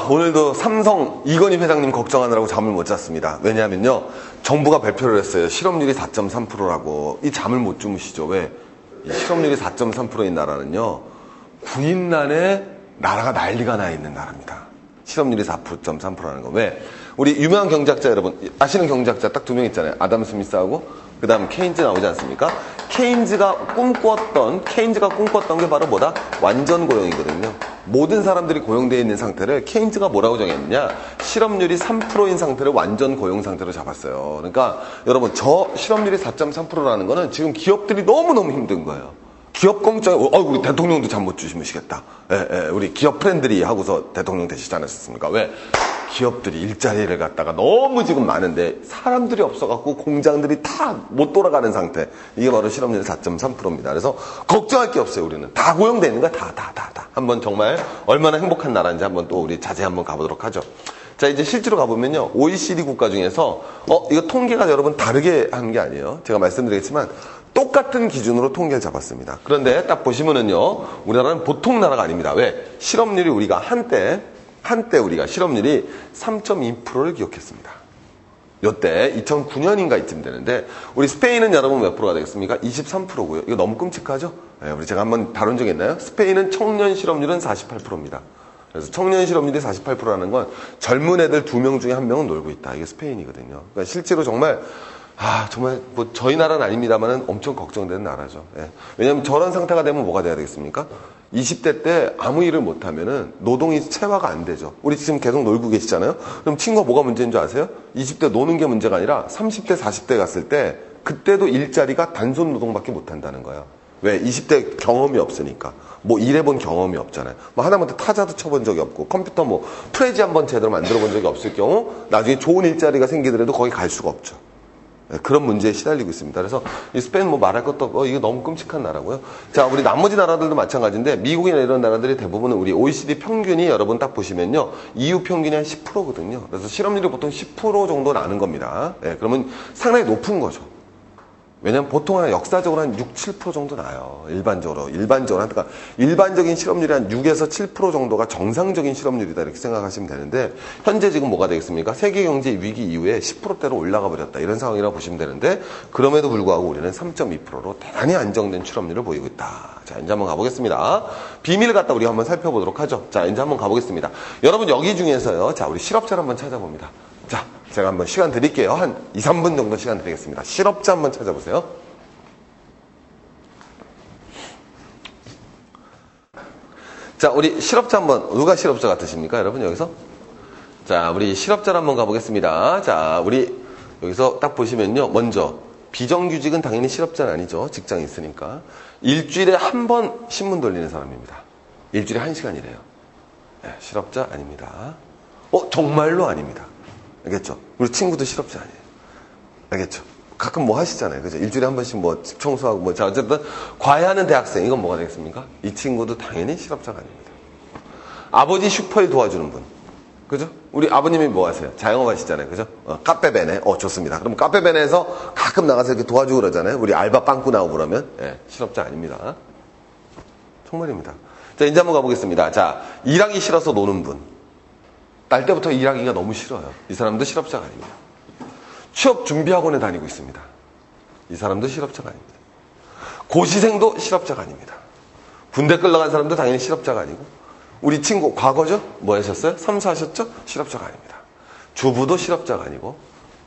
오늘도 삼성 이건희 회장님 걱정하느라고 잠을 못 잤습니다. 왜냐하면요, 정부가 발표를 했어요. 실업률이 4.3%라고. 이 잠을 못 주무시죠. 왜? 이 실업률이 4.3%인 나라는요, 부인난에 나라가 난리가 나 있는 나라입니다. 실업률이 4.3%라는 거. 왜? 우리 유명한 경제학자 여러분, 아시는 경제학자 딱 두 명 있잖아요. 아담 스미스하고 그 다음 케인즈 나오지 않습니까? 케인즈가 꿈꿨던 게 바로 뭐다? 완전 고용이거든요. 모든 사람들이 고용되어 있는 상태를 케인즈가 뭐라고 정했느냐? 실업률이 3%인 상태를 완전 고용 상태로 잡았어요. 그러니까 여러분, 저 실업률이 4.3%라는 거는 지금 기업들이 너무너무 힘든 거예요. 기업 공짜에, 우리 대통령도 잠 못 주무시겠다. 우리 기업 프렌들이 하고서 대통령 되시지 않았습니까? 왜? 기업들이 일자리를 갖다가 너무 지금 많은데 사람들이 없어갖고 공장들이 다 못 돌아가는 상태. 이게 바로 실업률 4.3%입니다. 그래서 걱정할 게 없어요, 우리는. 다 고용되어 있는 거야, 다. 한번 정말 얼마나 행복한 나라인지 한번 또 우리 자세히 한번 가보도록 하죠. 자, 이제 실제로 가보면요, OECD 국가 중에서, 이거 통계가 여러분 다르게 하는 게 아니에요. 제가 말씀드리겠지만, 똑같은 기준으로 통계를 잡았습니다. 그런데 딱 보시면은요, 우리나라는 보통 나라가 아닙니다. 왜? 실업률이 우리가 한때 우리가 실업률이 3.2%를 기록했습니다. 요때 2009년인가 이쯤 되는데, 우리 스페인은 여러분 몇 프로가 되겠습니까? 23%고요. 이거 너무 끔찍하죠? 우리 제가 한번 다룬 적 있나요? 스페인은 청년 실업률은 48%입니다. 그래서 청년 실업률이 48%라는 건 젊은 애들 2명 중에 1명은 놀고 있다. 이게 스페인이거든요. 그러니까 실제로 정말 뭐 저희 나라는 아닙니다만은 엄청 걱정되는 나라죠. 왜냐하면 저런 상태가 되면 뭐가 돼야 되겠습니까? 20대 때 아무 일을 못하면은 노동이 체화가 안 되죠. 우리 지금 계속 놀고 계시잖아요. 그럼 친구가 뭐가 문제인 줄 아세요? 20대 노는 게 문제가 아니라 30대, 40대 갔을 때 그때도 일자리가 단순 노동밖에 못 한다는 거예요. 왜? 20대 경험이 없으니까. 뭐 일해본 경험이 없잖아요. 뭐 하다못해 타자도 쳐본 적이 없고, 컴퓨터 뭐 프레지 한번 제대로 만들어 본 적이 없을 경우 나중에 좋은 일자리가 생기더라도 거기 갈 수가 없죠. 그런 문제에 시달리고 있습니다. 그래서 이 스페인 뭐 말할 것도 없고, 이거 너무 끔찍한 나라고요. 자, 우리 나머지 나라들도 마찬가지인데, 미국이나 이런 나라들이 대부분은 우리 OECD 평균이 여러분 딱 보시면요, EU 평균이 한 10%거든요. 그래서 실업률이 보통 10% 정도 나는 겁니다. 그러면 상당히 높은 거죠. 왜냐면 보통 역사적으로 한 6, 7% 정도 나요. 일반적으로. 그러니까 일반적인 실업률이 한 6에서 7% 정도가 정상적인 실업률이다. 이렇게 생각하시면 되는데, 현재 지금 뭐가 되겠습니까? 세계 경제 위기 이후에 10%대로 올라가 버렸다. 이런 상황이라고 보시면 되는데, 그럼에도 불구하고 우리는 3.2%로 대단히 안정된 실업률을 보이고 있다. 자, 이제 한번 가보겠습니다. 비밀을 갖다 우리가 한번 살펴보도록 하죠. 자, 이제 한번 가보겠습니다. 여러분, 여기 중에서요. 자, 우리 실업자를 한번 찾아봅니다. 자, 제가 한번 시간 드릴게요. 한 2, 3분 정도 시간 드리겠습니다. 실업자 한번 찾아보세요. 자, 우리 실업자 한번, 누가 실업자 같으십니까? 여러분, 여기서? 자, 우리 실업자를 한번 가보겠습니다. 자, 우리 여기서 딱 보시면요. 먼저, 비정규직은 당연히 실업자는 아니죠. 직장이 있으니까. 일주일에 한 번 신문 돌리는 사람입니다. 일주일에 1시간이래요. 실업자 아닙니다. 정말로 아닙니다. 알겠죠? 우리 친구도 실업자 아니에요. 알겠죠? 가끔 뭐 하시잖아요. 그죠? 일주일에 한 번씩 뭐 집 청소하고 뭐. 자, 어쨌든 과외하는 대학생, 이건 뭐가 되겠습니까? 이 친구도 당연히 실업자가 아닙니다. 아버지 슈퍼일 도와주는 분. 그죠? 우리 아버님이 뭐 하세요? 자영업 하시잖아요. 그죠? 카페베네. 좋습니다. 그럼 카페베네에서 가끔 나가서 이렇게 도와주고 그러잖아요. 우리 알바 빵꾸 나오고 그러면. 실업자 아닙니다. 정말입니다. 자, 이제 한번 가보겠습니다. 자, 일하기 싫어서 노는 분. 날 때부터 일하기가 너무 싫어요. 이 사람도 실업자가 아닙니다. 취업 준비학원에 다니고 있습니다. 이 사람도 실업자가 아닙니다. 고시생도 실업자가 아닙니다. 군대 끌러간 사람도 당연히 실업자가 아니고, 우리 친구 과거죠? 뭐 하셨어요? 삼수하셨죠? 실업자가 아닙니다. 주부도 실업자가 아니고,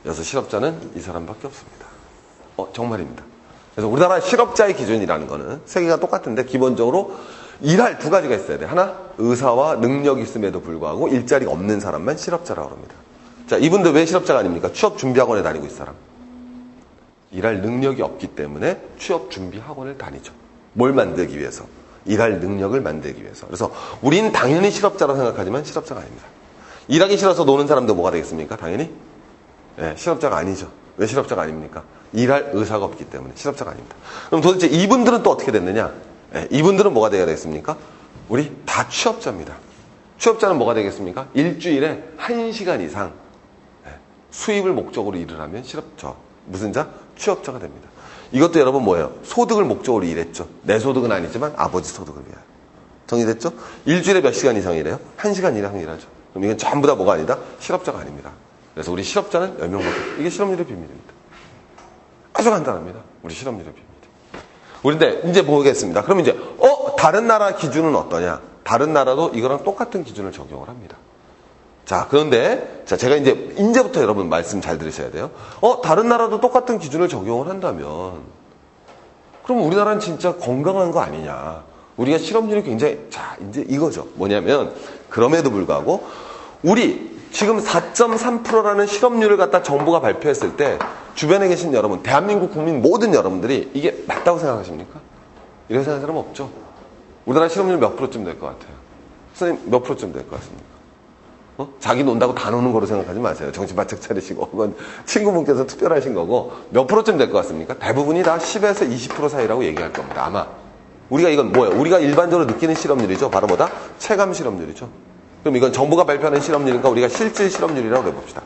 여기서 실업자는 이 사람밖에 없습니다. 정말입니다. 그래서 우리나라 실업자의 기준이라는 거는 세계가 똑같은데, 기본적으로 일할 두 가지가 있어야 돼. 하나, 의사와 능력이 있음에도 불구하고 일자리가 없는 사람만 실업자라고 합니다. 자, 이분들 왜 실업자가 아닙니까? 취업준비학원에 다니고 있는 사람. 일할 능력이 없기 때문에 취업준비학원을 다니죠. 뭘 만들기 위해서? 일할 능력을 만들기 위해서. 그래서 우린 당연히 실업자라고 생각하지만 실업자가 아닙니다. 일하기 싫어서 노는 사람도 뭐가 되겠습니까? 당연히? 실업자가 아니죠. 왜 실업자가 아닙니까? 일할 의사가 없기 때문에 실업자가 아닙니다. 그럼 도대체 이분들은 또 어떻게 됐느냐? 이분들은 뭐가 되어야 되겠습니까? 우리 다 취업자입니다. 취업자는 뭐가 되겠습니까? 일주일에 1시간 이상 수입을 목적으로 일을 하면 실업자. 무슨 자? 취업자가 됩니다. 이것도 여러분 뭐예요? 소득을 목적으로 일했죠. 내 소득은 아니지만 아버지 소득을 위하여. 정리됐죠? 일주일에 몇 시간 이상 일해요? 1시간 이상 일하죠. 그럼 이건 전부 다 뭐가 아니다? 실업자가 아닙니다. 그래서 우리 실업자는 10명밖에. 이게 실업률의 비밀입니다. 아주 간단합니다. 우리 실업률의 비밀. 우리인데 이제 보겠습니다. 그럼 이제 다른 나라 기준은 어떠냐? 다른 나라도 이거랑 똑같은 기준을 적용을 합니다. 자, 그런데 자, 제가 이제부터 여러분 말씀 잘 들으셔야 돼요. 다른 나라도 똑같은 기준을 적용을 한다면 그럼 우리나라는 진짜 건강한 거 아니냐? 우리가 실업률이 굉장히 자, 이제 이거죠. 뭐냐면 그럼에도 불구하고 우리 지금 4.3%라는 실업률을 갖다 정부가 발표했을 때 주변에 계신 여러분, 대한민국 국민 모든 여러분들이 이게 맞다고 생각하십니까? 이렇게 생각하는 사람 없죠? 우리나라 실업률 몇 프로쯤 될 것 같아요? 선생님 몇 프로쯤 될 것 같습니까? 자기 논다고 다 노는 거로 생각하지 마세요. 정신 바짝 차리시고 그건 친구분께서 투표하신 거고 몇 프로쯤 될 것 같습니까? 대부분이 다 10에서 20% 사이라고 얘기할 겁니다. 아마 우리가 이건 뭐예요? 우리가 일반적으로 느끼는 실업률이죠. 바로 뭐다? 체감 실업률이죠. 그럼 이건 정부가 발표하는 실업률인가 우리가 실질 실업률이라고 해봅시다.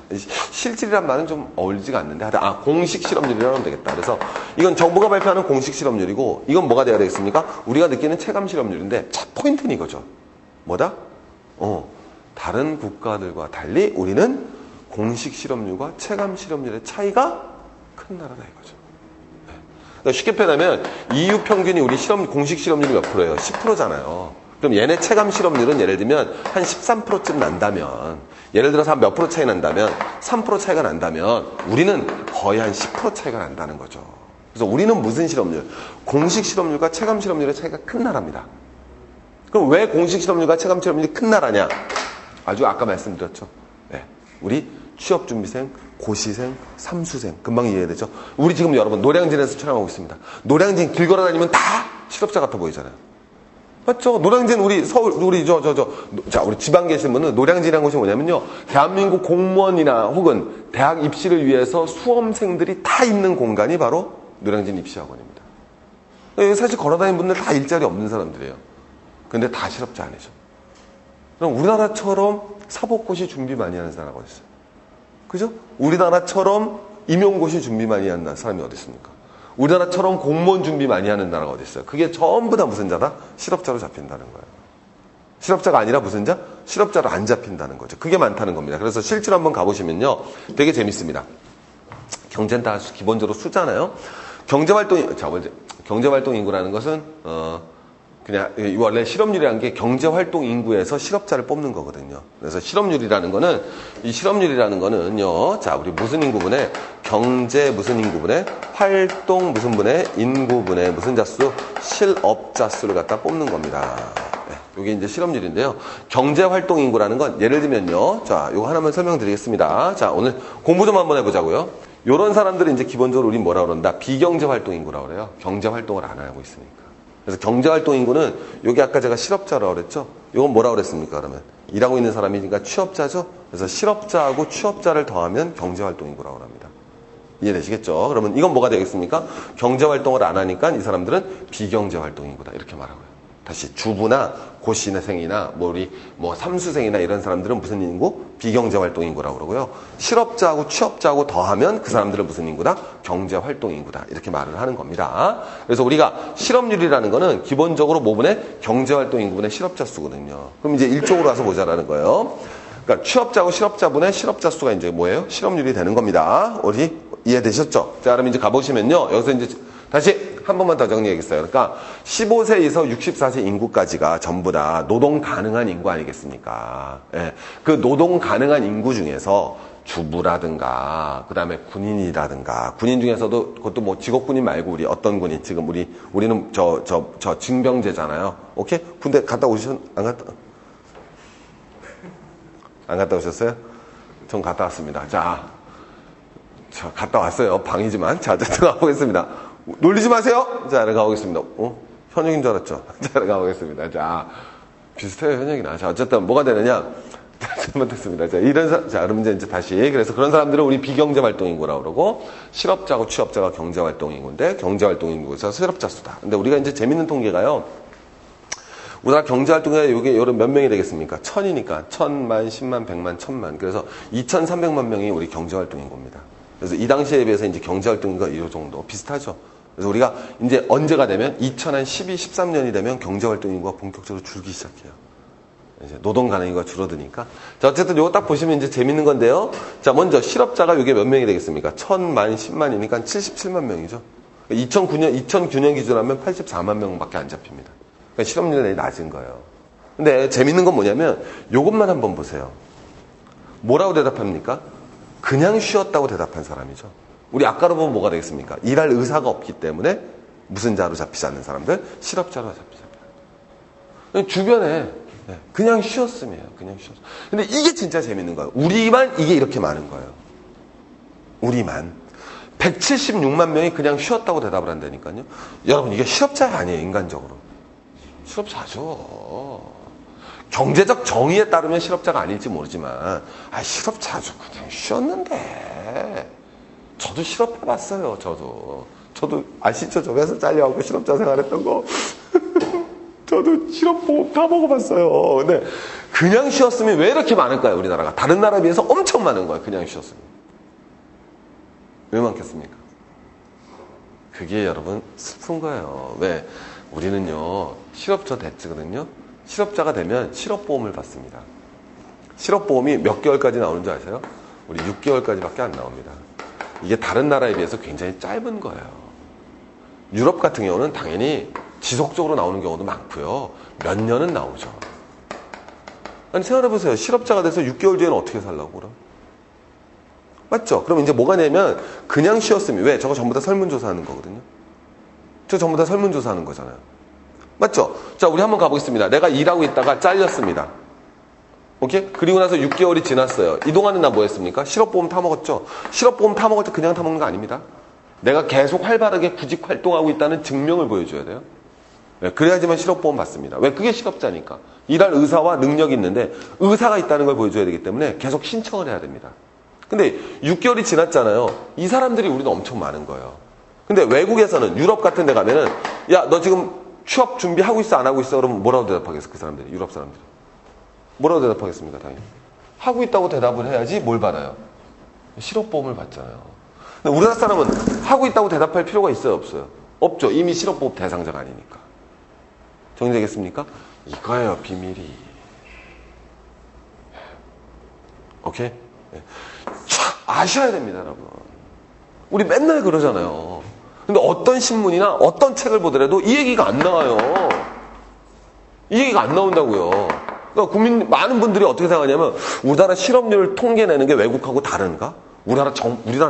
실질이란 말은 좀 어울리지가 않는데 공식 실업률이라고 하면 되겠다. 그래서 이건 정부가 발표하는 공식 실업률이고 이건 뭐가 돼야 되겠습니까? 우리가 느끼는 체감 실업률인데 포인트는 이거죠. 뭐다? 다른 국가들과 달리 우리는 공식 실업률과 체감 실업률의 차이가 큰 나라다 이거죠. 그러니까 쉽게 표현하면 EU 평균이 우리 공식 실업률이 몇 프로예요? 10%잖아요. 그럼 얘네 체감 실업률은 예를 들면 한 13%쯤 난다면 예를 들어서 한 몇 프로 차이 난다면 3% 차이가 난다면 우리는 거의 한 10% 차이가 난다는 거죠. 그래서 우리는 무슨 실업률? 공식 실업률과 체감 실업률의 차이가 큰 나라입니다. 그럼 왜 공식 실업률과 체감 실업률이 큰 나라냐? 아주 아까 말씀드렸죠. 네. 우리 취업준비생, 고시생, 삼수생 금방 이해되죠? 우리 지금 여러분 노량진에서 촬영하고 있습니다. 노량진 길 걸어다니면 다 실업자 같아 보이잖아요. 맞죠? 노량진 우리 서울 우리 우리 지방 계신 분은 노량진이라는 곳이 뭐냐면요. 대한민국 공무원이나 혹은 대학 입시를 위해서 수험생들이 다 있는 공간이 바로 노량진 입시학원입니다. 여기 사실 걸어다니는 분들 다 일자리 없는 사람들이에요. 근데 다 실업자 아니죠. 그럼 우리나라처럼 사법고시 준비 많이 하는 사람이 어디 있어요? 그죠? 우리나라처럼 임용고시 준비 많이 하는 사람이 어디 있습니까? 우리나라처럼 공무원 준비 많이 하는 나라가 어디 있어요? 그게 전부 다 무슨 자다? 실업자로 잡힌다는 거예요. 실업자가 아니라 무슨 자? 실업자로 안 잡힌다는 거죠. 그게 많다는 겁니다. 그래서 실제로 한번 가보시면요. 되게 재밌습니다. 경제는 다 기본적으로 수잖아요. 경제활동 인구라는 것은 그냥 원래 실업률이라는 게 경제활동 인구에서 실업자를 뽑는 거거든요. 그래서 실업률이라는 거는요. 자, 우리 무슨 인구분의 경제 무슨 인구분의 활동 무슨 분의 인구분의 무슨 자수 실업자 수를 갖다 뽑는 겁니다. 네, 이게 이제 실업률인데요. 경제활동 인구라는 건 예를 들면요. 자, 이거 하나만 설명드리겠습니다. 자, 오늘 공부 좀 한번 해보자고요. 요런 사람들은 이제 기본적으로 우린 뭐라 그런다? 비경제활동 인구라고 그래요. 경제활동을 안 하고 있으니까. 그래서 경제활동 인구는 여기 아까 제가 실업자라고 그랬죠. 이건 뭐라고 그랬습니까? 그러면 일하고 있는 사람이니까 취업자죠. 그래서 실업자하고 취업자를 더하면 경제활동 인구라고 합니다. 이해되시겠죠? 그러면 이건 뭐가 되겠습니까? 경제활동을 안 하니까 이 사람들은 비경제활동 인구다 이렇게 말하고요. 다시 주부나 고시생이나 삼수생이나 이런 사람들은 무슨 인구? 비경제활동 인구라고 그러고요. 실업자하고 취업자하고 더하면 그 사람들은 무슨 인구다? 경제활동 인구다 이렇게 말을 하는 겁니다. 그래서 우리가 실업률이라는 거는 기본적으로 뭐분의 경제활동 인구분의 실업자 수거든요. 그럼 이제 일종으로 와서 보자라는 거예요. 그러니까 취업자하고 실업자분의 실업자 수가 이제 뭐예요? 실업률이 되는 겁니다. 우리 이해되셨죠? 자, 그럼 이제 가보시면요. 여기서 이제 다시 한 번만 더 정리하겠어요. 그러니까 15세에서 64세 인구까지가 전부 다 노동 가능한 인구 아니겠습니까? 예. 그 노동 가능한 인구 중에서 주부라든가 그다음에 군인이라든가 군인 중에서도 그것도 뭐 직업군인 말고 우리 어떤 군인 지금 우리는 저 징병제잖아요. 오케이? 군대 갔다 안 갔다 오셨어요? 전 갔다 왔습니다. 자, 갔다 왔어요. 방이지만. 자, 들어가 보겠습니다. 놀리지 마세요. 자, 들어가 보겠습니다. 현역인 줄 알았죠? 자, 들어가 보겠습니다. 자, 비슷해요, 현역이나. 자, 어쨌든 뭐가 되느냐? 잘못했습니다. 자, 그럼 이제 다시. 그래서 그런 사람들은 우리 비경제활동인구라고 그러고, 실업자고 취업자가 경제활동인구인데, 경제활동인구에서 실업자 수다. 근데 우리가 이제 재밌는 통계가요. 우리나라 경제활동에 요게 몇 명이 되겠습니까? 1000이니까 1000만, 10만, 100만, 1000만. 그래서 2300만 명이 우리 경제활동인구입니다. 그래서 이 당시에 비해서 이제 경제활동인구가 이 정도 비슷하죠. 그래서 우리가 이제 언제가 되면 2012, 13년이 되면 경제활동인구가 본격적으로 줄기 시작해요. 이제 노동 가능인구가 줄어드니까. 자, 어쨌든 요거 딱 보시면 이제 재밌는 건데요. 자, 먼저 실업자가 이게 몇 명이 되겠습니까? 1000만, 10만이니까 77만 명이죠. 2009년 기준하면 84만 명밖에 안 잡힙니다. 그러니까 실업률이 낮은 거예요. 근데 재밌는 건 뭐냐면 요것만 한번 보세요. 뭐라고 대답합니까? 그냥 쉬었다고 대답한 사람이죠. 우리 아까로 보면 뭐가 되겠습니까? 일할 의사가 없기 때문에 무슨 자로 잡히지 않는 사람들? 실업자로 잡히지 않아요. 주변에 그냥 쉬었음이에요. 그냥 쉬었음. 근데 이게 진짜 재밌는 거예요. 우리만 이게 이렇게 많은 거예요. 우리만. 176만 명이 그냥 쉬었다고 대답을 한다니까요. 여러분, 이게 실업자가 아니에요, 인간적으로. 실업자죠. 경제적 정의에 따르면 실업자가 아닐지 모르지만, 실업자죠. 그냥 쉬었는데. 저도 실업해봤어요, 저도 아시죠? 저 회사 잘려갖고 실업자 생활했던 거. 저도 실업보험 다 먹어봤어요. 근데 그냥 쉬었으면 왜 이렇게 많을까요, 우리나라가? 다른 나라에 비해서 엄청 많은 거예요, 그냥 쉬었으면. 왜 많겠습니까? 그게 여러분 슬픈 거예요. 왜? 우리는요, 실업자 됐거든요. 실업자가 되면 실업보험을 받습니다. 실업보험이 몇 개월까지 나오는 줄 아세요? 우리 6개월까지밖에 안 나옵니다. 이게 다른 나라에 비해서 굉장히 짧은 거예요. 유럽 같은 경우는 당연히 지속적으로 나오는 경우도 많고요. 몇 년은 나오죠. 아니, 생각해보세요. 실업자가 돼서 6개월 뒤에는 어떻게 살라고 그럼? 맞죠? 그럼 이제 뭐가 되냐면 그냥 쉬었으면 왜? 저거 전부 다 설문조사하는 거거든요. 저 전부 다 설문조사하는 거잖아요. 맞죠? 자, 우리 한번 가보겠습니다. 내가 일하고 있다가 잘렸습니다. 오케이? 그리고 나서 6개월이 지났어요. 이 동안은 나 뭐 했습니까? 실업보험 타먹었죠? 실업보험 타먹을 때 그냥 타먹는 거 아닙니다. 내가 계속 활발하게 구직 활동하고 있다는 증명을 보여줘야 돼요. 네, 그래야지만 실업보험 받습니다. 왜? 그게 실업자니까. 일할 의사와 능력이 있는데 의사가 있다는 걸 보여줘야 되기 때문에 계속 신청을 해야 됩니다. 근데 6개월이 지났잖아요. 이 사람들이 우리는 엄청 많은 거예요. 근데 외국에서는 유럽 같은 데 가면은 야, 너 지금 취업 준비하고 있어 안 하고 있어? 그러면 뭐라고 대답하겠어? 그 사람들이, 유럽 사람들이. 뭐라고 대답하겠습니까? 당연히. 하고 있다고 대답을 해야지 뭘 받아요? 실업보험을 받잖아요. 근데 우리나라 사람은 하고 있다고 대답할 필요가 있어요? 없어요? 없죠. 이미 실업보험 대상자가 아니니까. 정리되겠습니까? 이거예요, 비밀이. 오케이? 네. 아셔야 됩니다, 여러분. 우리 맨날 그러잖아요. 근데 어떤 신문이나 어떤 책을 보더라도 이 얘기가 안 나와요. 이 얘기가 안 나온다고요. 그러니까 많은 분들이 어떻게 생각하냐면 우리나라 실업률 통계 내는 게 외국하고 다른가? 우리나라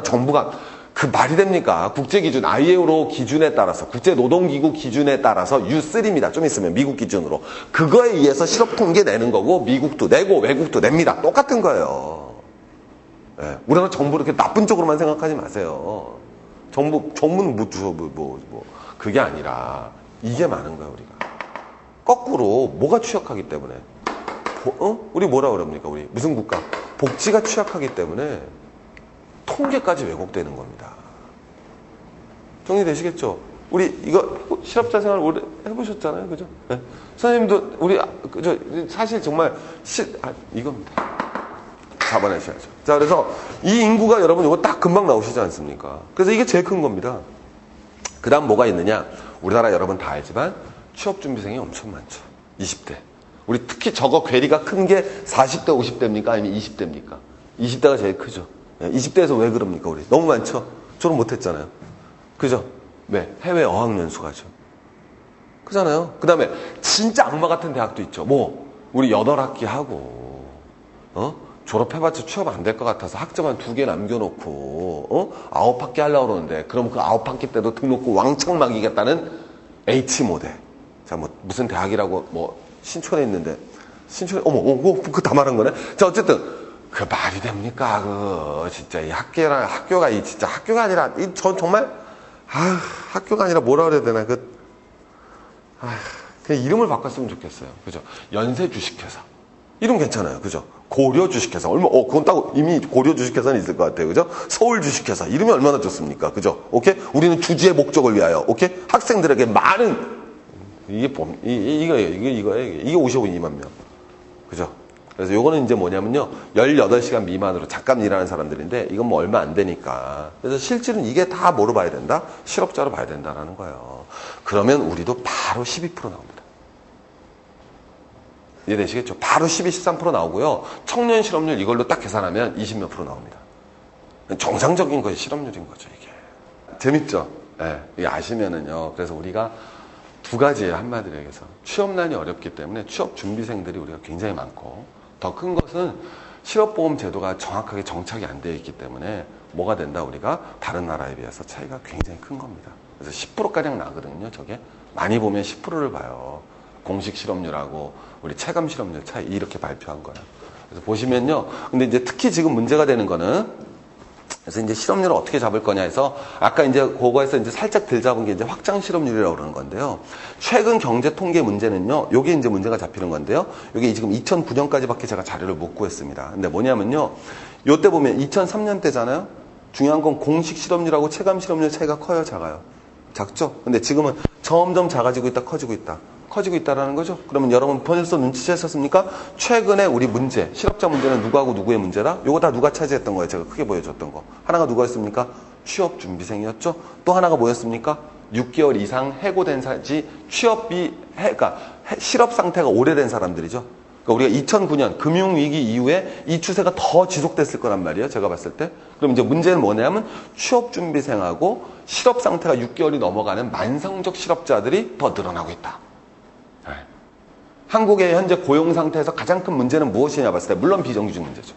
정부가 그 말이 됩니까? 국제기준, ILO 기준에 따라서, 국제노동기구 기준에 따라서 U3입니다. 좀 있으면 미국 기준으로. 그거에 의해서 실업 통계 내는 거고, 미국도 내고, 외국도 냅니다. 똑같은 거예요. 네. 우리나라 정부 이렇게 나쁜 쪽으로만 생각하지 마세요. 정부는 그게 아니라, 이게 많은 거예요, 우리가. 거꾸로, 뭐가 취약하기 때문에. 우리 뭐라 그럽니까? 우리 무슨 국가? 복지가 취약하기 때문에, 통계까지 왜곡되는 겁니다. 정리되시겠죠? 우리 이거 실업자 생활 오래 해보셨잖아요, 그죠? 네. 선생님도 우리 그죠? 사실 정말 이겁니다. 잡아내셔야죠. 자, 그래서 이 인구가 여러분 이거 딱 금방 나오시지 않습니까? 그래서 이게 제일 큰 겁니다. 그다음 뭐가 있느냐? 우리나라 여러분 다 알지만 취업준비생이 엄청 많죠. 20대. 우리 특히 저거 괴리가 큰 게 40대, 50대입니까? 아니면 20대입니까? 20대가 제일 크죠. 20대에서 왜 그럽니까, 우리? 너무 많죠? 졸업 못했잖아요. 그죠? 왜? 해외 어학연수가죠. 그잖아요? 그 다음에, 진짜 악마 같은 대학도 있죠. 우리 8학기 하고, 졸업해봤자 취업 안 될 것 같아서 학점 한 2개 남겨놓고, 9학기 하려고 그러는데, 그럼 그 9학기 때도 등록금 왕창 막이겠다는 H모델. 자, 무슨 대학이라고, 신촌에 있는데, 그거 다 말한 거네? 자, 어쨌든, 그 말이 됩니까? 진짜 이 학교가 진짜 학교가 아니라 전 정말 학교가 아니라 뭐라 그래야 되나 그냥 이름을 바꿨으면 좋겠어요. 그죠? 연세 주식회사 이름 괜찮아요. 그죠? 고려 주식회사 그건 딱 이미 고려 주식회사는 있을 것 같아요. 그죠? 서울 주식회사 이름이 얼마나 좋습니까? 그죠? 오케이? 우리는 주주의 목적을 위하여 오케이? 학생들에게 많은 이거예요. 이게 52만 명. 그죠? 그래서 요거는 이제 뭐냐면요. 18시간 미만으로 잠깐 일하는 사람들인데 이건 얼마 안 되니까. 그래서 실질은 이게 다 뭐로 봐야 된다? 실업자로 봐야 된다라는 거예요. 그러면 우리도 바로 12% 나옵니다. 이해되시겠죠? 바로 12, 13% 나오고요. 청년 실업률 이걸로 딱 계산하면 20 몇 프로 나옵니다. 정상적인 거의 실업률인 거죠, 이게. 재밌죠? 네, 이게 아시면은요. 그래서 우리가 두 가지예요, 한마디로 얘기해서. 취업난이 어렵기 때문에 취업 준비생들이 우리가 굉장히 많고, 더 큰 것은 실업보험 제도가 정확하게 정착이 안 되어 있기 때문에 뭐가 된다, 우리가 다른 나라에 비해서 차이가 굉장히 큰 겁니다. 그래서 10%가량 나거든요, 저게. 많이 보면 10%를 봐요. 공식 실업률하고 우리 체감 실업률 차이 이렇게 발표한 거예요. 그래서 보시면요. 근데 이제 특히 지금 문제가 되는 거는 그래서 이제 실업률을 어떻게 잡을 거냐 해서 아까 이제 그거에서 이제 살짝 들 잡은 게 이제 확장 실업률이라고 그러는 건데요. 최근 경제 통계 문제는요. 요게 이제 문제가 잡히는 건데요. 요게 지금 2009년까지밖에 제가 자료를 못 구했습니다. 근데 뭐냐면요. 요때 보면 2003년 때잖아요. 중요한 건 공식 실업률하고 체감 실업률 차이가 커요, 작아요? 작죠? 근데 지금은 점점 작아지고 있다, 커지고 있다. 커지고 있다라는 거죠. 그러면 여러분 벌써 눈치채셨습니까? 최근에 우리 문제, 실업자 문제는 누구하고 누구의 문제다? 요거 다 누가 차지했던 거예요? 제가 크게 보여줬던 거. 하나가 누가였습니까? 취업준비생이었죠. 또 하나가 뭐였습니까? 6개월 이상 해고된 사지 그러니까 실업 상태가 오래된 사람들이죠. 그러니까 우리가 2009년 금융위기 이후에 이 추세가 더 지속됐을 거란 말이에요. 제가 봤을 때. 그럼 이제 문제는 뭐냐면 취업준비생하고 실업 상태가 6개월이 넘어가는 만성적 실업자들이 더 늘어나고 있다. 네. 한국의 현재 고용 상태에서 가장 큰 문제는 무엇이냐 봤을 때 물론 비정규직 문제죠.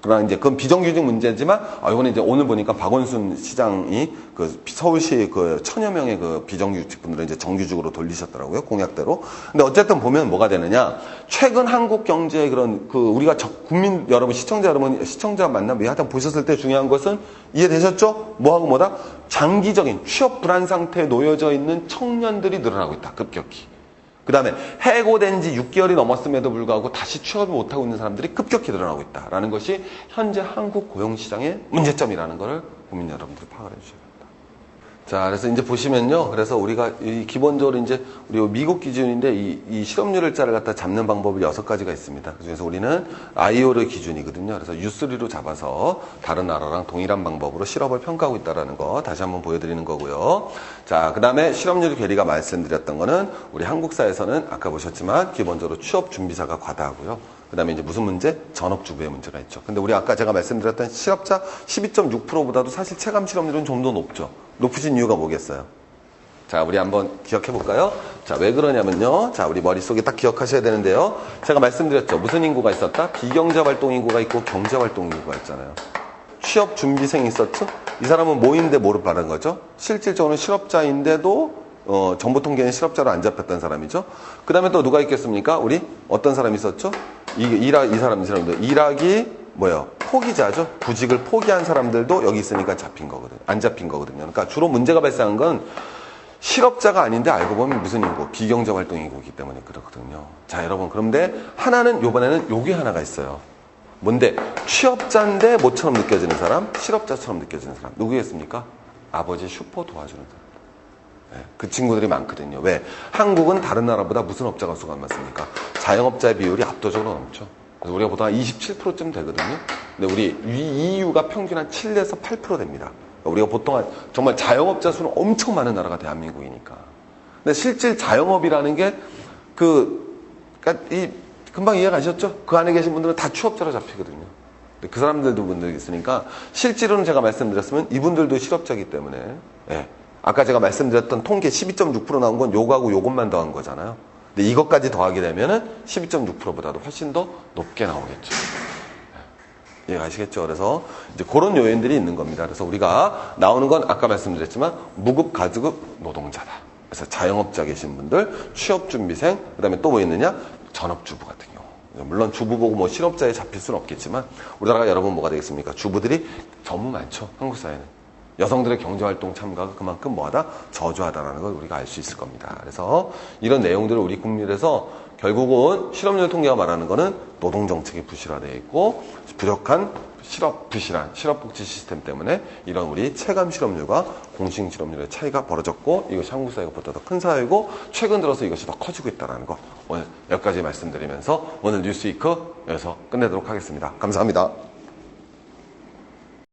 그러나 이제 그건 비정규직 문제지만 이번에 이제 오늘 보니까 박원순 시장이 그 서울시 그 1000여 명의 그 비정규직 분들을 이제 정규직으로 돌리셨더라고요, 공약대로. 근데 어쨌든 보면 뭐가 되느냐, 최근 한국 경제의 그런 그 우리가 국민 여러분, 시청자 만나면 하여튼 보셨을 때 중요한 것은 이해되셨죠? 뭐하고 뭐다? 장기적인 취업 불안 상태에 놓여져 있는 청년들이 늘어나고 있다, 급격히. 그 다음에 해고된 지 6개월이 넘었음에도 불구하고 다시 취업을 못하고 있는 사람들이 급격히 늘어나고 있다라는 것이 현재 한국 고용시장의 문제점이라는 것을 국민 여러분들이 파악을 해주셔야 됩니다. 자, 그래서 이제 보시면요. 그래서 우리가 기본적으로 이제 우리 미국 기준인데 이 실업률을 갖다 잡는 방법이 6가지가 있습니다. 그중에서 우리는 아이오르 기준이거든요. 그래서 U3로 잡아서 다른 나라랑 동일한 방법으로 실업을 평가하고 있다는 거 다시 한번 보여드리는 거고요. 자, 그 다음에 실업률 괴리가 말씀드렸던 거는 우리 한국사에서는 아까 보셨지만 기본적으로 취업 준비사가 과다하고요. 그 다음에 이제 무슨 문제? 전업주부의 문제가 있죠. 근데 우리 아까 제가 말씀드렸던 실업자 12.6%보다도 사실 체감 실업률은 좀 더 높죠. 높으신 이유가 뭐겠어요? 자, 우리 한번 기억해 볼까요? 자, 왜 그러냐면요. 자, 우리 머릿속에 딱 기억하셔야 되는데요. 제가 말씀드렸죠. 무슨 인구가 있었다? 비경제활동 인구가 있고 경제활동 인구가 있잖아요. 취업 준비생이 있었죠? 이 사람은 뭐인데 뭐를 바른 거죠? 실질적으로는 실업자인데도 정보 통계는 실업자로 안 잡혔던 사람이죠. 그 다음에 또 누가 있겠습니까? 우리 어떤 사람이 있었죠? 이 사람들. 일하기 뭐예요? 포기자죠. 구직을 포기한 사람들도 여기 있으니까 잡힌 거거든요. 안 잡힌 거거든요. 그러니까 주로 문제가 발생한 건 실업자가 아닌데 알고 보면 무슨 인구? 비경제 활동 인구이기 때문에 그렇거든요. 자, 여러분. 그런데 하나는 요번에는 요게 하나가 있어요. 뭔데? 취업자인데 뭐처럼 느껴지는 사람? 실업자처럼 느껴지는 사람. 누구겠습니까? 아버지 슈퍼 도와주는 사람. 네, 그 친구들이 많거든요. 왜? 한국은 다른 나라보다 무슨 업자가 수가 많습니까? 자영업자의 비율이 압도적으로 넘죠. 그래서 우리가 보통 한 27%쯤 되거든요. 근데 우리 EU가 평균 한 7에서 8% 됩니다. 우리가 보통 정말 자영업자 수는 엄청 많은 나라가 대한민국이니까. 근데 실질 자영업이라는 게 그러니까 금방 이해가셨죠? 그 안에 계신 분들은 다 취업자로 잡히거든요. 그 사람들도 분들이 있으니까 실제로는 제가 말씀드렸으면 이분들도 실업자이기 때문에 네. 아까 제가 말씀드렸던 통계 12.6% 나온 건 요거하고 요것만 더한 거잖아요. 근데 이것까지 더하게 되면은 12.6%보다도 훨씬 더 높게 나오겠죠. 이해가시겠죠? 그래서 이제 그런 요인들이 있는 겁니다. 그래서 우리가 나오는 건 아까 말씀드렸지만 무급, 가주급 노동자다. 그래서 자영업자 계신 분들, 취업준비생, 그 다음에 또 뭐 있느냐? 전업주부 같은 경우. 물론 주부 보고 뭐 실업자에 잡힐 수는 없겠지만 우리나라가 여러분 뭐가 되겠습니까? 주부들이 너무 많죠. 한국 사회는. 여성들의 경제활동 참가가 그만큼 뭐하다? 저조하다는 걸 우리가 알 수 있을 겁니다. 그래서 이런 내용들을 우리 국민에서 결국은 실업률 통계가 말하는 거는 노동정책이 부실화되어 있고 부족한 부실한 실업복지 시스템 때문에 이런 우리 체감 실업률과 공식 실업률의 차이가 벌어졌고 이것이 한국 사회가 보다 더 큰 사회고 최근 들어서 이것이 더 커지고 있다는 거 오늘 여기까지 말씀드리면서 오늘 뉴스위크 여기서 끝내도록 하겠습니다. 감사합니다.